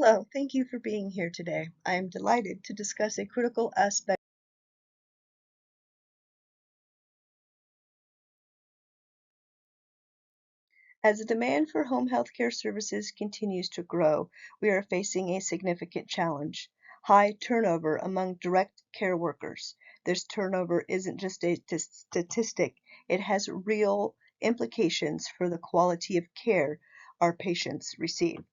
Hello, thank you for being here today. I am delighted to discuss a critical aspect. As the demand for home health care services continues to grow, we are facing a significant challenge: high turnover among direct care workers. This turnover isn't just a statistic, it has real implications for the quality of care our patients receive.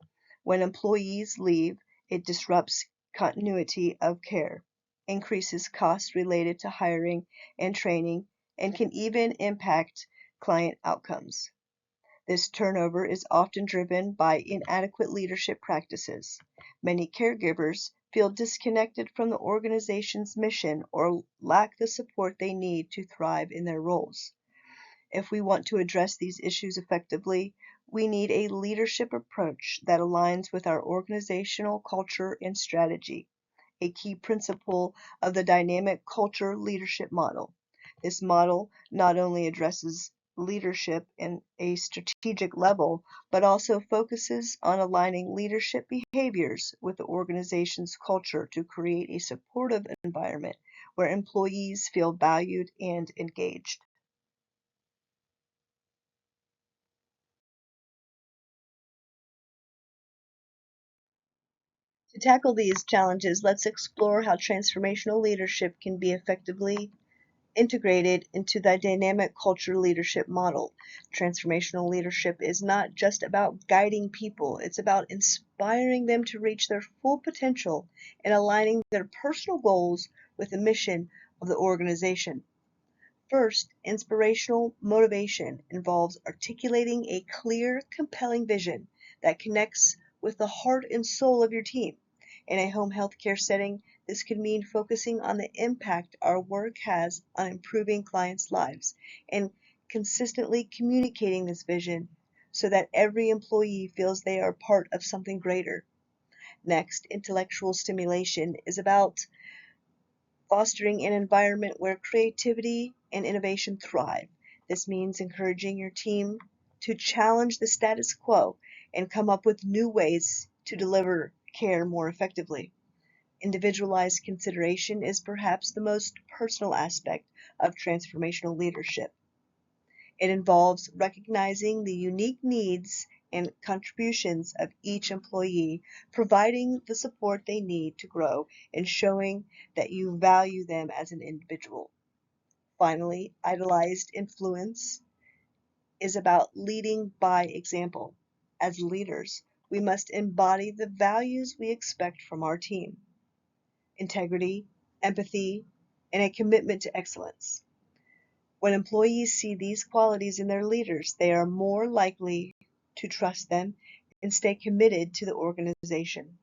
When employees leave, it disrupts continuity of care, increases costs related to hiring and training, and can even impact client outcomes. This turnover is often driven by inadequate leadership practices. Many caregivers feel disconnected from the organization's mission or lack the support they need to thrive in their roles. If we want to address these issues effectively, we need a leadership approach that aligns with our organizational culture and strategy, a key principle of the dynamic culture leadership model. This model not only addresses leadership in a strategic level, but also focuses on aligning leadership behaviors with the organization's culture to create a supportive environment where employees feel valued and engaged. To tackle these challenges, let's explore how transformational leadership can be effectively integrated into the dynamic culture leadership model. Transformational leadership is not just about guiding people, it's about inspiring them to reach their full potential and aligning their personal goals with the mission of the organization. First, inspirational motivation involves articulating a clear, compelling vision that connects with the heart and soul of your team. In a home healthcare setting, this could mean focusing on the impact our work has on improving clients' lives and consistently communicating this vision so that every employee feels they are part of something greater. Next, intellectual stimulation is about fostering an environment where creativity and innovation thrive. This means encouraging your team to challenge the status quo and come up with new ways to deliver care more effectively. Individualized consideration is perhaps the most personal aspect of transformational leadership. It involves recognizing the unique needs and contributions of each employee, providing the support they need to grow, and showing that you value them as an individual. Finally, idealized influence is about leading by example. As leaders, we must embody the values we expect from our team: integrity, empathy, and a commitment to excellence. When employees see these qualities in their leaders, they are more likely to trust them and stay committed to the organization.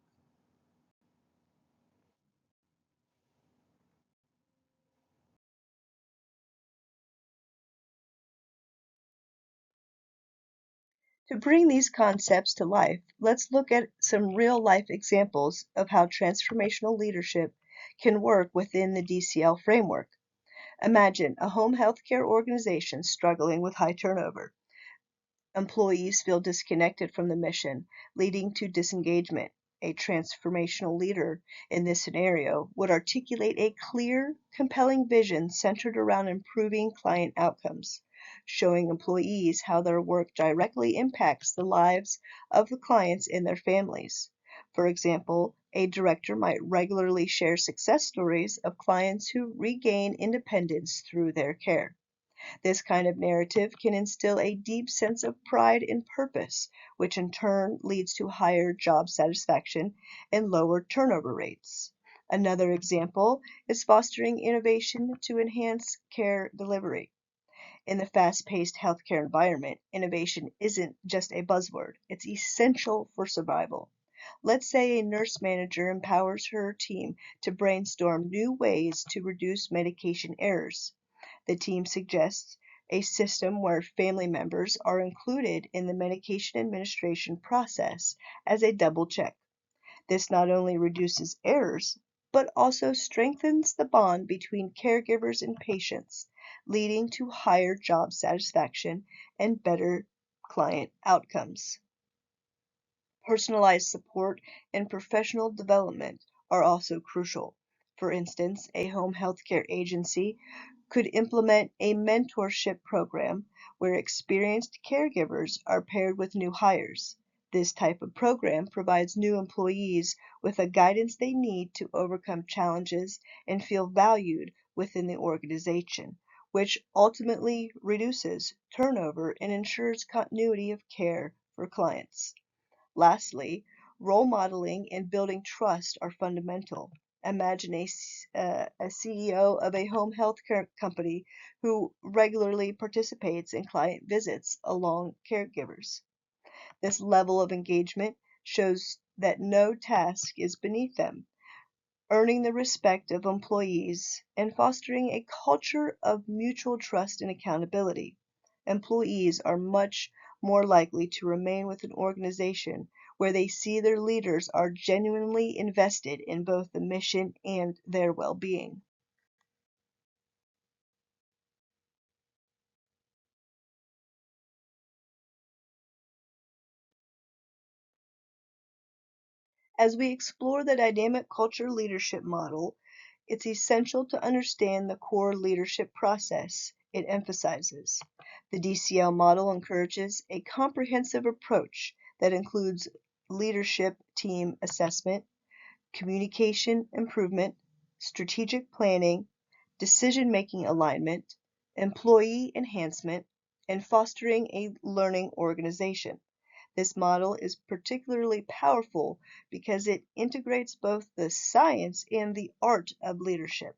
To bring these concepts to life, let's look at some real life examples of how transformational leadership can work within the DCL framework. Imagine a home healthcare organization struggling with high turnover. Employees feel disconnected from the mission, leading to disengagement. A transformational leader in this scenario would articulate a clear, compelling vision centered around improving client outcomes, showing employees how their work directly impacts the lives of the clients and their families. For example, a director might regularly share success stories of clients who regain independence through their care. This kind of narrative can instill a deep sense of pride and purpose, which in turn leads to higher job satisfaction and lower turnover rates. Another example is fostering innovation to enhance care delivery. In the fast-paced healthcare environment, innovation isn't just a buzzword, it's essential for survival. Let's say a nurse manager empowers her team to brainstorm new ways to reduce medication errors. The team suggests a system where family members are included in the medication administration process as a double check. This not only reduces errors, but also strengthens the bond between caregivers and patients, leading to higher job satisfaction and better client outcomes. Personalized support and professional development are also crucial. For instance, a home healthcare agency could implement a mentorship program where experienced caregivers are paired with new hires. This type of program provides new employees with the guidance they need to overcome challenges and feel valued within the organization, which ultimately reduces turnover and ensures continuity of care for clients. Lastly, role modeling and building trust are fundamental. Imagine a CEO of a home health care company who regularly participates in client visits along caregivers. This level of engagement shows that no task is beneath them, earning the respect of employees, and fostering a culture of mutual trust and accountability. Employees are much more likely to remain with an organization where they see their leaders are genuinely invested in both the mission and their well being. As we explore the dynamic culture leadership model, it's essential to understand the core leadership process it emphasizes. The DCL model encourages a comprehensive approach that includes leadership team assessment, communication improvement, strategic planning, decision making alignment, employee enhancement, and fostering a learning organization. This model is particularly powerful because it integrates both the science and the art of leadership.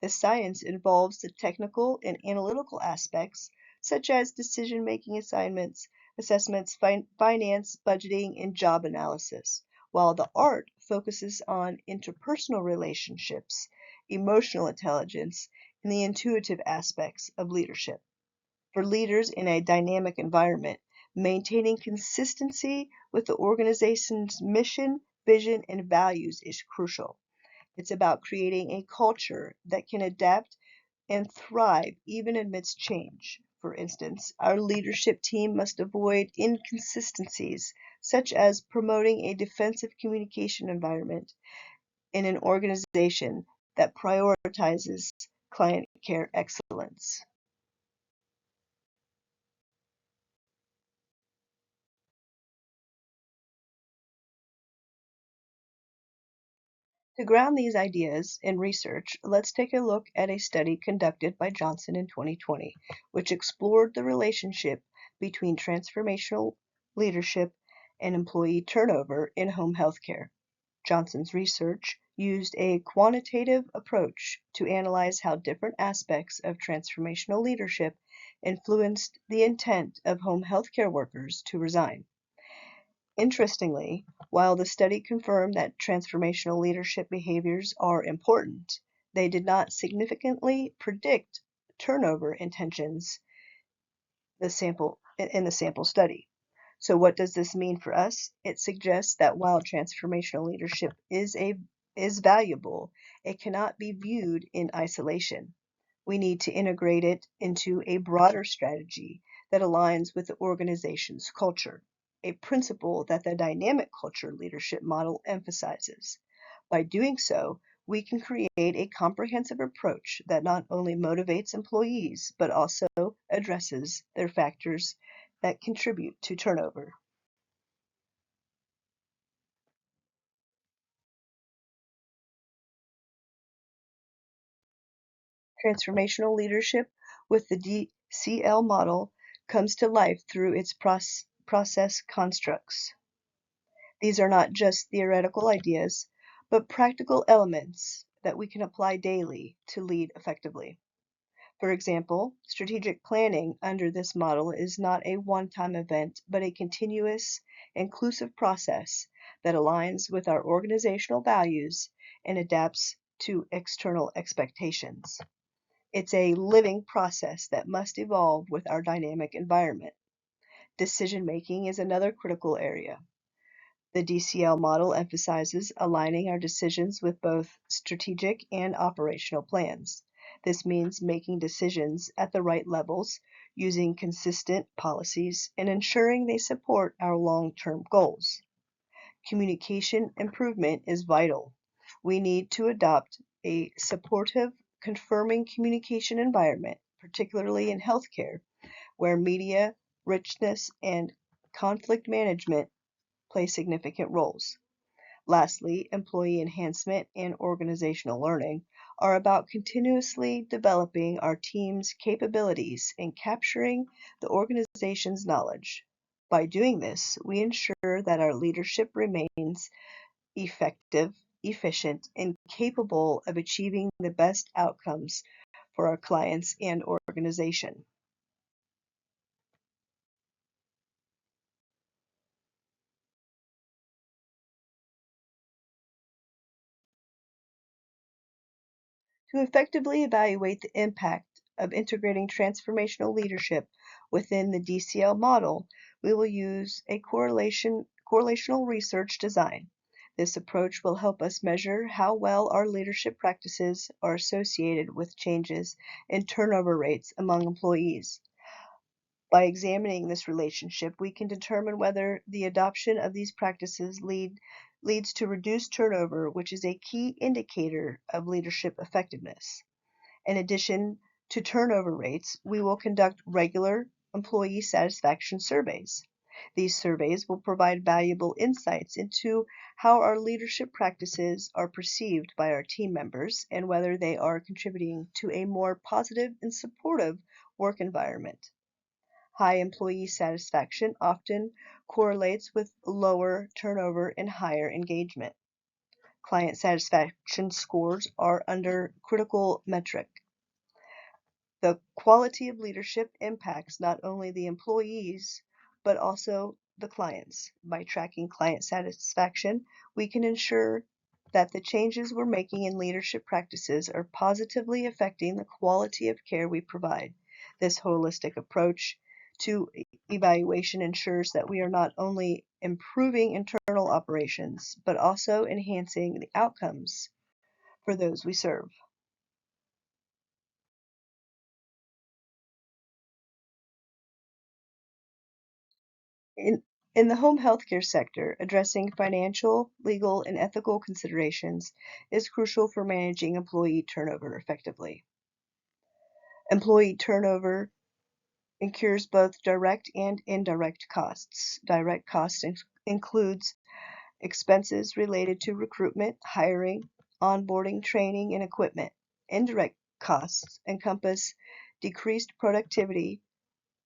The science involves the technical and analytical aspects, such as decision making assignments, assessments, finance, budgeting, and job analysis, while the art focuses on interpersonal relationships, emotional intelligence, and the intuitive aspects of leadership. For leaders in a dynamic environment, maintaining consistency with the organization's mission, vision, and values is crucial. It's about creating a culture that can adapt and thrive even amidst change. For instance, our leadership team must avoid inconsistencies, such as promoting a defensive communication environment in an organization that prioritizes client care excellence. To ground these ideas in research, let's take a look at a study conducted by Johnson in 2020, which explored the relationship between transformational leadership and employee turnover in home healthcare. Johnson's research used a quantitative approach to analyze how different aspects of transformational leadership influenced the intent of home healthcare workers to resign. Interestingly, while the study confirmed that transformational leadership behaviors are important, they did not significantly predict turnover intentions in the sample study. So what does this mean for us? It suggests that while transformational leadership is valuable, it cannot be viewed in isolation. We need to integrate it into a broader strategy that aligns with the organization's culture, a principle that the dynamic culture leadership model emphasizes. By doing so, we can create a comprehensive approach that not only motivates employees, but also addresses their factors that contribute to turnover. Transformational leadership with the DCL model comes to life through its process constructs. These are not just theoretical ideas, but practical elements that we can apply daily to lead effectively. For example, strategic planning under this model is not a one-time event, but a continuous, inclusive process that aligns with our organizational values and adapts to external expectations. It's a living process that must evolve with our dynamic environment. Decision making is another critical area. The DCL model emphasizes aligning our decisions with both strategic and operational plans. This means making decisions at the right levels, using consistent policies, and ensuring they support our long term goals. Communication improvement is vital. We need to adopt a supportive, confirming communication environment, particularly in healthcare, where media richness and conflict management play significant roles. Lastly, employee enhancement and organizational learning are about continuously developing our team's capabilities and capturing the organization's knowledge. By doing this, we ensure that our leadership remains effective, efficient, and capable of achieving the best outcomes for our clients and organization. To effectively evaluate the impact of integrating transformational leadership within the DCL model, we will use a correlational research design. This approach will help us measure how well our leadership practices are associated with changes in turnover rates among employees. By examining this relationship, we can determine whether the adoption of these practices leads to reduced turnover, which is a key indicator of leadership effectiveness. In addition to turnover rates, we will conduct regular employee satisfaction surveys. These surveys will provide valuable insights into how our leadership practices are perceived by our team members and whether they are contributing to a more positive and supportive work environment. High employee satisfaction often correlates with lower turnover and higher engagement. Client satisfaction scores are another critical metric. The quality of leadership impacts not only the employees, but also the clients. By tracking client satisfaction, we can ensure that the changes we're making in leadership practices are positively affecting the quality of care we provide. This holistic approach to evaluation ensures that we are not only improving internal operations, but also enhancing the outcomes for those we serve. In, in the home healthcare sector, addressing financial, legal, and ethical considerations is crucial for managing employee turnover effectively. Employee turnover incurs both direct and indirect costs. Direct costs includes expenses related to recruitment, hiring, onboarding, training, and equipment. Indirect costs encompass decreased productivity,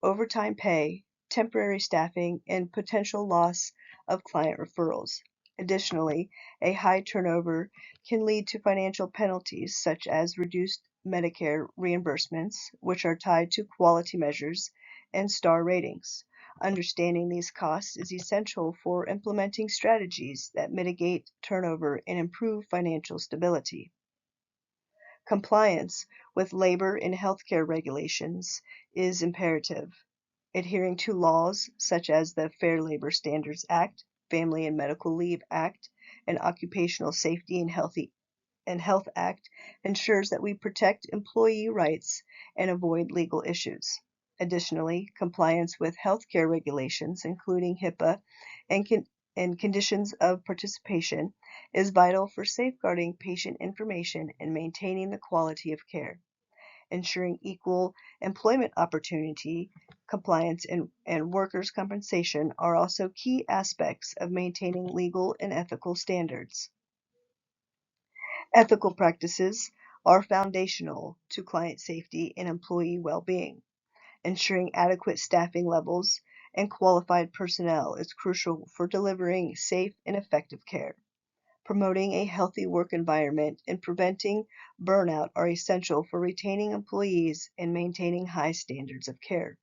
overtime pay, temporary staffing, and potential loss of client referrals. Additionally, a high turnover can lead to financial penalties such as reduced Medicare reimbursements, which are tied to quality measures and star ratings. Understanding these costs is essential for implementing strategies that mitigate turnover and improve financial stability. Compliance with labor and healthcare regulations is imperative. Adhering to laws such as the Fair Labor Standards Act, Family and Medical Leave Act, and Occupational Safety and Health Act ensures that we protect employee rights and avoid legal issues. Additionally, compliance with healthcare regulations, including HIPAA and, and conditions of participation, is vital for safeguarding patient information and maintaining the quality of care. Ensuring equal employment opportunity, compliance, and workers' compensation are also key aspects of maintaining legal and ethical standards. Ethical practices are foundational to client safety and employee well-being. Ensuring adequate staffing levels and qualified personnel is crucial for delivering safe and effective care. Promoting a healthy work environment and preventing burnout are essential for retaining employees and maintaining high standards of care.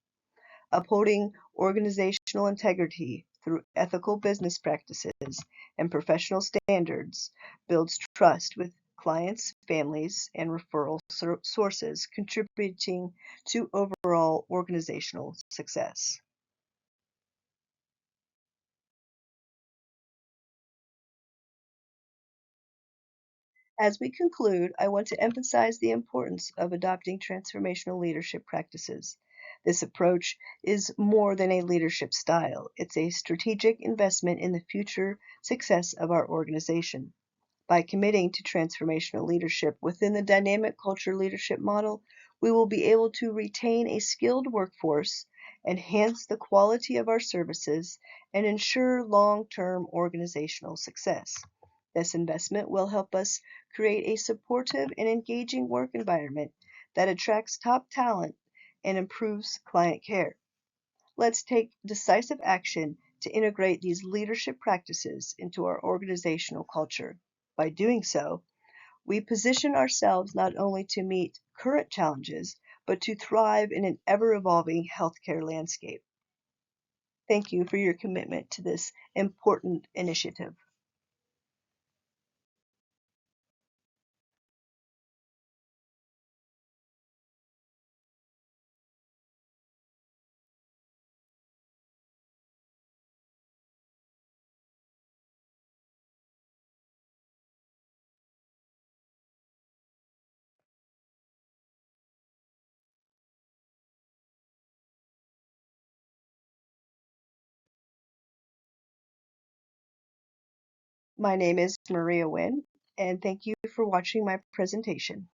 Upholding organizational integrity through ethical business practices and professional standards builds trust with clients, families, and referral sources, contributing to overall organizational success. As we conclude, I want to emphasize the importance of adopting transformational leadership practices. This approach is more than a leadership style. It's a strategic investment in the future success of our organization. By committing to transformational leadership within the dynamic culture leadership model, we will be able to retain a skilled workforce, enhance the quality of our services, and ensure long-term organizational success. This investment will help us create a supportive and engaging work environment that attracts top talent and improves client care. Let's take decisive action to integrate these leadership practices into our organizational culture. By doing so, we position ourselves not only to meet current challenges, but to thrive in an ever-evolving healthcare landscape. Thank you for your commitment to this important initiative. My name is Maria Wynn, and thank you for watching my presentation.